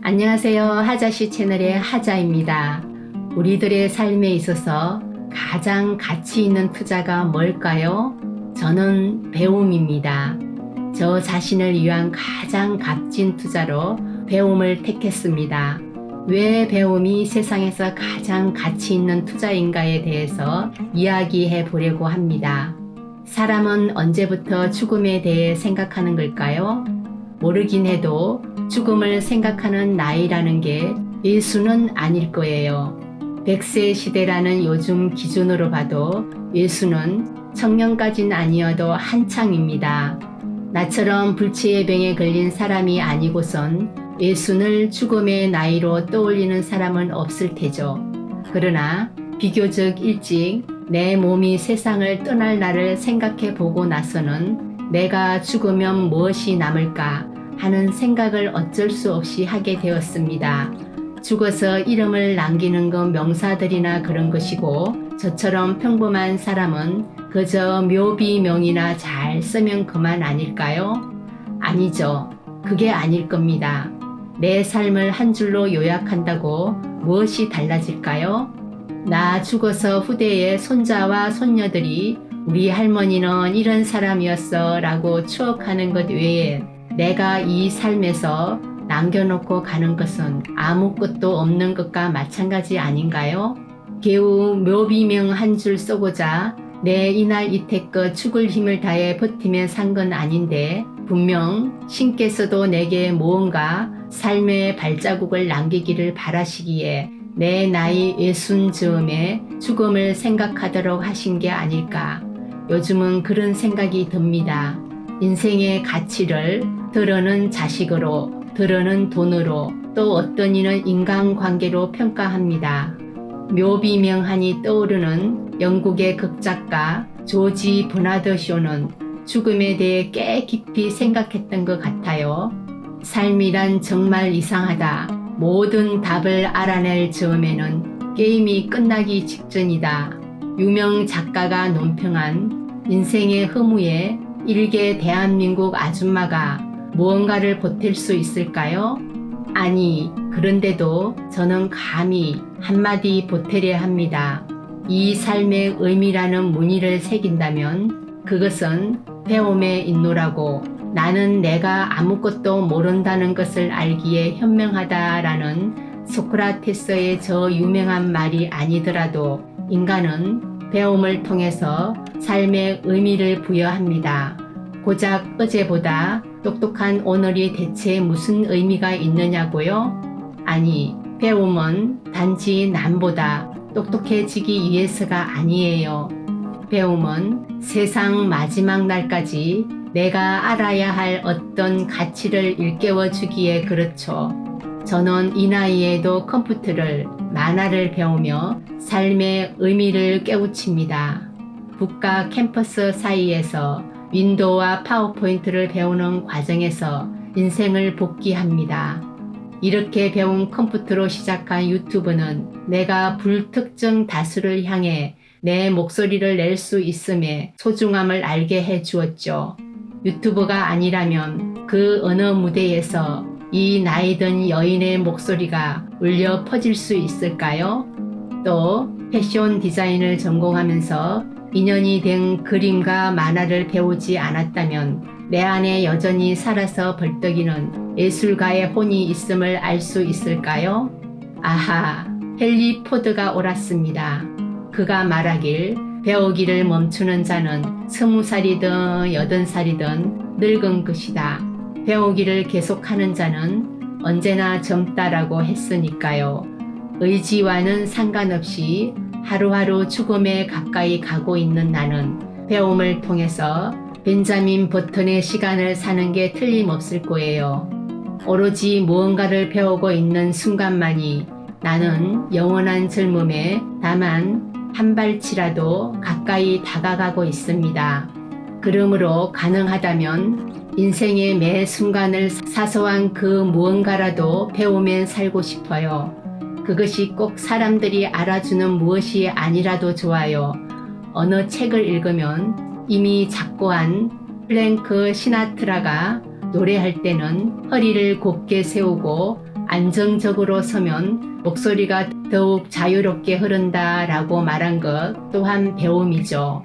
안녕하세요. 하자씨 채널의 하자입니다. 우리들의 삶에 있어서 가장 가치 있는 투자가 뭘까요? 저는 배움입니다. 저 자신을 위한 가장 값진 투자로 배움을 택했습니다. 왜 배움이 세상에서 가장 가치 있는 투자인가에 대해서 이야기해 보려고 합니다. 사람은 언제부터 죽음에 대해 생각하는 걸까요? 모르긴 해도 죽음을 생각하는 나이라는 게 예수는 아닐 거예요. 100세 시대라는 요즘 기준으로 봐도 예수는 청년까진 아니어도 한창입니다. 나처럼 불치의 병에 걸린 사람이 아니고선 예수를 죽음의 나이로 떠올리는 사람은 없을 테죠. 그러나 비교적 일찍 내 몸이 세상을 떠날 날을 생각해 보고 나서는 내가 죽으면 무엇이 남을까 하는 생각을 어쩔 수 없이 하게 되었습니다. 죽어서 이름을 남기는 건 명사들이나 그런 것이고 저처럼 평범한 사람은 그저 묘비명이나 잘 쓰면 그만 아닐까요? 아니죠. 그게 아닐 겁니다. 내 삶을 한 줄로 요약한다고 무엇이 달라질까요? 나 죽어서 후대의 손자와 손녀들이 우리 할머니는 이런 사람이었어 라고 추억하는 것 외에 내가 이 삶에서 남겨놓고 가는 것은 아무것도 없는 것과 마찬가지 아닌가요? 개우 묘비명 한 줄 써고자 내 이날 이태껏 죽을 힘을 다해 버티며 산 건 아닌데 분명 신께서도 내게 무언가 삶의 발자국을 남기기를 바라시기에 내 나이 60즈음에 죽음을 생각하도록 하신 게 아닐까. 요즘은 그런 생각이 듭니다. 인생의 가치를 들어는 자식으로, 들어는 돈으로, 또 어떤 이는 인간관계로 평가합니다. 묘비명하니 떠오르는 영국의 극작가 조지 버나드 쇼는 죽음에 대해 꽤 깊이 생각했던 것 같아요. 삶이란 정말 이상하다. 모든 답을 알아낼 즈음에는 게임이 끝나기 직전이다. 유명 작가가 논평한 인생의 허무에 일개 대한민국 아줌마가 무언가를 보탤 수 있을까요? 아니, 그런데도 저는 감히 한마디 보태려 합니다. 이 삶의 의미라는 무늬를 새긴다면 그것은 배움에 있노라고. 나는 내가 아무것도 모른다는 것을 알기에 현명하다라는 소크라테스의 저 유명한 말이 아니더라도 인간은 배움을 통해서 삶의 의미를 부여합니다. 고작 어제보다 똑똑한 오늘이 대체 무슨 의미가 있느냐고요? 아니, 배움은 단지 남보다 똑똑해지기 위해서가 아니에요. 배움은 세상 마지막 날까지 내가 알아야 할 어떤 가치를 일깨워 주기에 그렇죠. 저는 이 나이에도 컴퓨터를, 만화를 배우며 삶의 의미를 깨우칩니다. 국가 캠퍼스 사이에서 윈도우와 파워포인트를 배우는 과정에서 인생을 복귀합니다. 이렇게 배운 컴퓨터로 시작한 유튜브는 내가 불특정 다수를 향해 내 목소리를 낼 수 있음에 소중함을 알게 해 주었죠. 유튜브가 아니라면 그 어느 무대에서 이 나이든 여인의 목소리가 울려 퍼질 수 있을까요? 또 패션 디자인을 전공하면서 2년이 된 그림과 만화를 배우지 않았다면 내 안에 여전히 살아서 벌떡이는 예술가의 혼이 있음을 알 수 있을까요? 아하, 헨리 포드가 옳았습니다. 그가 말하길 배우기를 멈추는 자는 20살이든 80살이든 늙은 것이다. 배우기를 계속하는 자는 언제나 젊다라고 했으니까요. 의지와는 상관없이 하루하루 죽음에 가까이 가고 있는 나는 배움을 통해서 벤자민 버튼의 시간을 사는 게 틀림없을 거예요. 오로지 무언가를 배우고 있는 순간만이 나는 영원한 젊음에 다만 한 발치라도 가까이 다가가고 있습니다. 그러므로 가능하다면 인생의 매 순간을 사소한 그 무언가라도 배우며 살고 싶어요. 그것이 꼭 사람들이 알아주는 무엇이 아니라도 좋아요. 어느 책을 읽으면 이미 작고한 프랭크 시나트라가 노래할 때는 허리를 곧게 세우고 안정적으로 서면 목소리가 더욱 자유롭게 흐른다라고 말한 것 또한 배움이죠.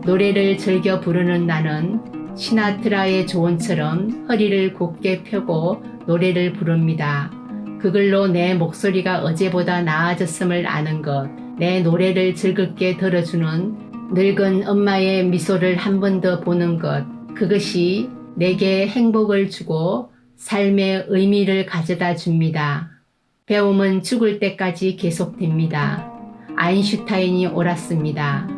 노래를 즐겨 부르는 나는 시나트라의 조언처럼 허리를 곧게 펴고 노래를 부릅니다. 그걸로 내 목소리가 어제보다 나아졌음을 아는 것, 내 노래를 즐겁게 들어주는 늙은 엄마의 미소를 한 번 더 보는 것, 그것이 내게 행복을 주고 삶의 의미를 가져다 줍니다. 배움은 죽을 때까지 계속됩니다. 아인슈타인이 옳았습니다.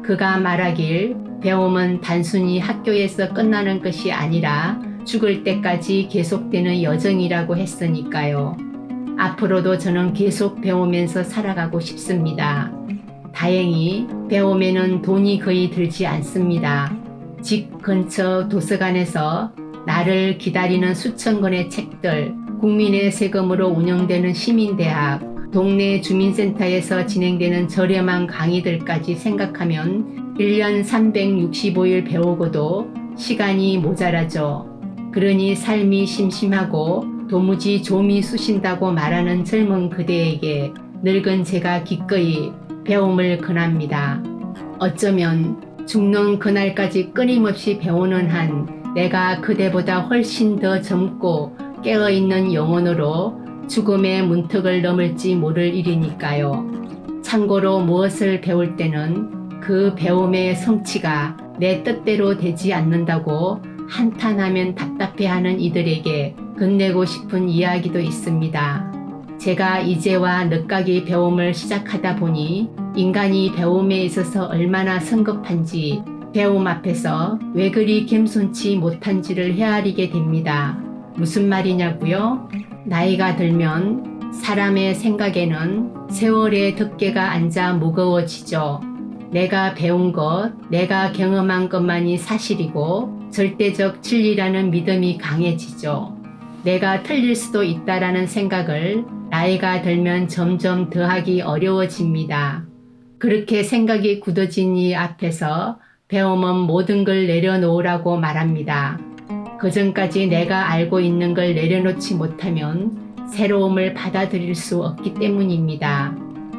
그가 말하길 배움은 단순히 학교에서 끝나는 것이 아니라 죽을 때까지 계속되는 여정이라고 했으니까요. 앞으로도 저는 계속 배우면서 살아가고 싶습니다. 다행히 배움에는 돈이 거의 들지 않습니다. 집 근처 도서관에서 나를 기다리는 수천 권의 책들, 국민의 세금으로 운영되는 시민대학, 동네 주민센터에서 진행되는 저렴한 강의들까지 생각하면 1년 365일 배우고도 시간이 모자라죠. 그러니 삶이 심심하고 도무지 좀이 쑤신다고 말하는 젊은 그대에게 늙은 제가 기꺼이 배움을 권합니다. 어쩌면 죽는 그날까지 끊임없이 배우는 한 내가 그대보다 훨씬 더 젊고 깨어있는 영혼으로 죽음의 문턱을 넘을지 모를 일이니까요. 참고로 무엇을 배울 때는 그 배움의 성취가 내 뜻대로 되지 않는다고 한탄하면 답답해하는 이들에게 건네고 싶은 이야기도 있습니다. 제가 이제와 늦가기 배움을 시작하다 보니 인간이 배움에 있어서 얼마나 성급한지, 배움 앞에서 왜 그리 겸손치 못한지를 헤아리게 됩니다. 무슨 말이냐고요? 나이가 들면 사람의 생각에는 세월의 덮개가 앉아 무거워지죠. 내가 배운 것, 내가 경험한 것만이 사실이고 절대적 진리라는 믿음이 강해지죠. 내가 틀릴 수도 있다라는 생각을 나이가 들면 점점 더하기 어려워집니다. 그렇게 생각이 굳어진 이 앞에서 배움은 모든 걸 내려놓으라고 말합니다. 그전까지 내가 알고 있는 걸 내려놓지 못하면 새로움을 받아들일 수 없기 때문입니다.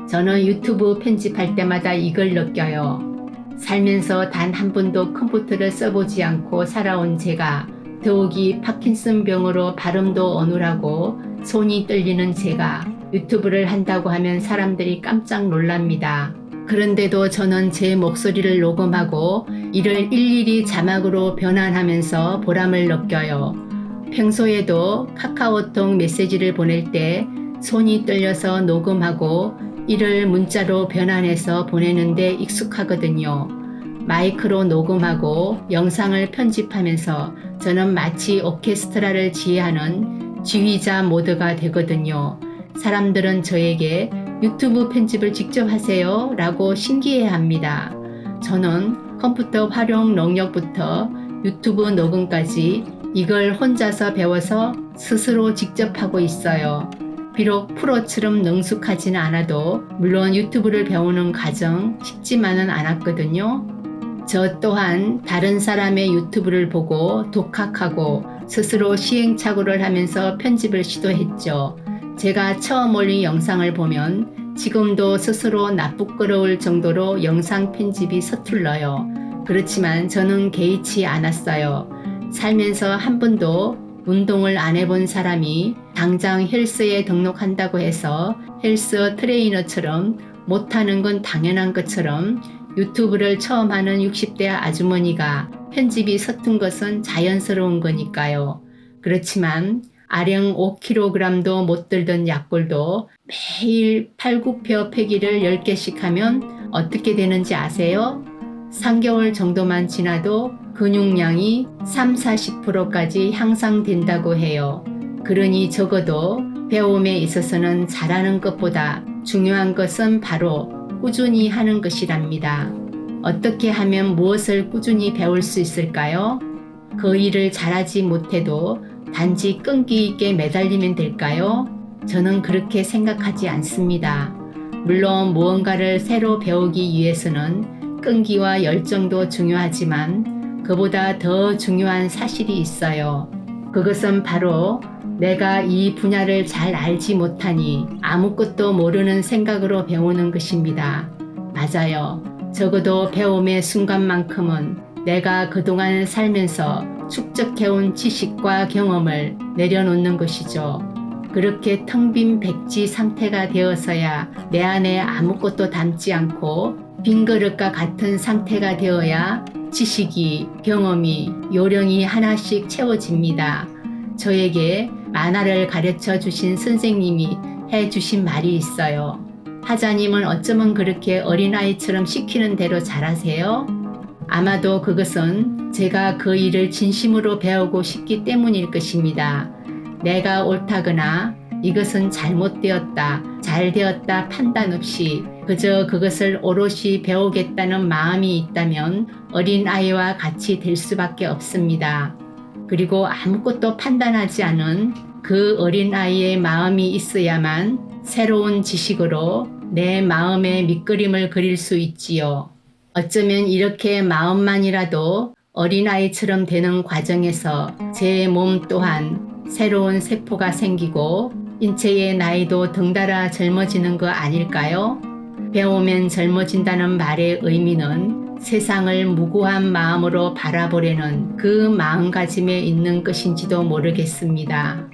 저는 유튜브 편집할 때마다 이걸 느껴요. 살면서 단 한 번도 컴퓨터를 써보지 않고 살아온 제가, 더욱이 파킨슨병으로 발음도 어눌하고 손이 떨리는 제가 유튜브를 한다고 하면 사람들이 깜짝 놀랍니다. 그런데도 저는 제 목소리를 녹음하고 이를 일일이 자막으로 변환하면서 보람을 느껴요. 평소에도 카카오톡 메시지를 보낼 때 손이 떨려서 녹음하고 이를 문자로 변환해서 보내는데 익숙하거든요. 마이크로 녹음하고 영상을 편집하면서 저는 마치 오케스트라를 지휘하는 지휘자 모드가 되거든요. 사람들은 저에게 유튜브 편집을 직접 하세요 라고 신기해합니다. 저는 컴퓨터 활용 능력부터 유튜브 녹음까지 이걸 혼자서 배워서 스스로 직접 하고 있어요. 비록 프로처럼 능숙하지는 않아도 물론 유튜브를 배우는 과정 쉽지만은 않았거든요. 저 또한 다른 사람의 유튜브를 보고 독학하고 스스로 시행착오를 하면서 편집을 시도했죠. 제가 처음 올린 영상을 보면 지금도 스스로 나쁘끄러울 정도로 영상 편집이 서툴러요. 그렇지만 저는 개의치 않았어요. 살면서 한 번도 운동을 안 해본 사람이 당장 헬스에 등록한다고 해서 헬스 트레이너처럼 못하는 건 당연한 것처럼 유튜브를 처음 하는 60대 아주머니가 편집이 서툰 것은 자연스러운 거니까요. 그렇지만 아령 5kg도 못 들던 약골도 매일 팔굽혀 펴기를 10개씩 하면 어떻게 되는지 아세요? 3개월 정도만 지나도 근육량이 30-40%까지 향상된다고 해요. 그러니 적어도 배움에 있어서는 잘하는 것보다 중요한 것은 바로 꾸준히 하는 것이랍니다. 어떻게 하면 무엇을 꾸준히 배울 수 있을까요? 그 일을 잘하지 못해도 단지 끈기 있게 매달리면 될까요? 저는 그렇게 생각하지 않습니다. 물론 무언가를 새로 배우기 위해서는 끈기와 열정도 중요하지만 그보다 더 중요한 사실이 있어요. 그것은 바로 내가 이 분야를 잘 알지 못하니 아무것도 모르는 생각으로 배우는 것입니다. 맞아요. 적어도 배움의 순간만큼은 내가 그동안 살면서 축적해온 지식과 경험을 내려놓는 것이죠. 그렇게 텅 빈 백지 상태가 되어서야 내 안에 아무것도 담지 않고 빈 그릇과 같은 상태가 되어야 지식이, 경험이, 요령이 하나씩 채워집니다. 저에게 만화를 가르쳐 주신 선생님이 해주신 말이 있어요. 하자님은 어쩌면 그렇게 어린아이처럼 시키는 대로 잘하세요? 아마도 그것은 제가 그 일을 진심으로 배우고 싶기 때문일 것입니다. 내가 옳다거나 이것은 잘못되었다, 잘되었다 판단 없이 그저 그것을 오롯이 배우겠다는 마음이 있다면 어린아이와 같이 될 수밖에 없습니다. 그리고 아무것도 판단하지 않은 그 어린아이의 마음이 있어야만 새로운 지식으로 내 마음의 밑그림을 그릴 수 있지요. 어쩌면 이렇게 마음만이라도 어린아이처럼 되는 과정에서 제 몸 또한 새로운 세포가 생기고 인체의 나이도 덩달아 젊어지는 거 아닐까요? 배우면 젊어진다는 말의 의미는 세상을 무고한 마음으로 바라보려는 그 마음가짐에 있는 것인지도 모르겠습니다.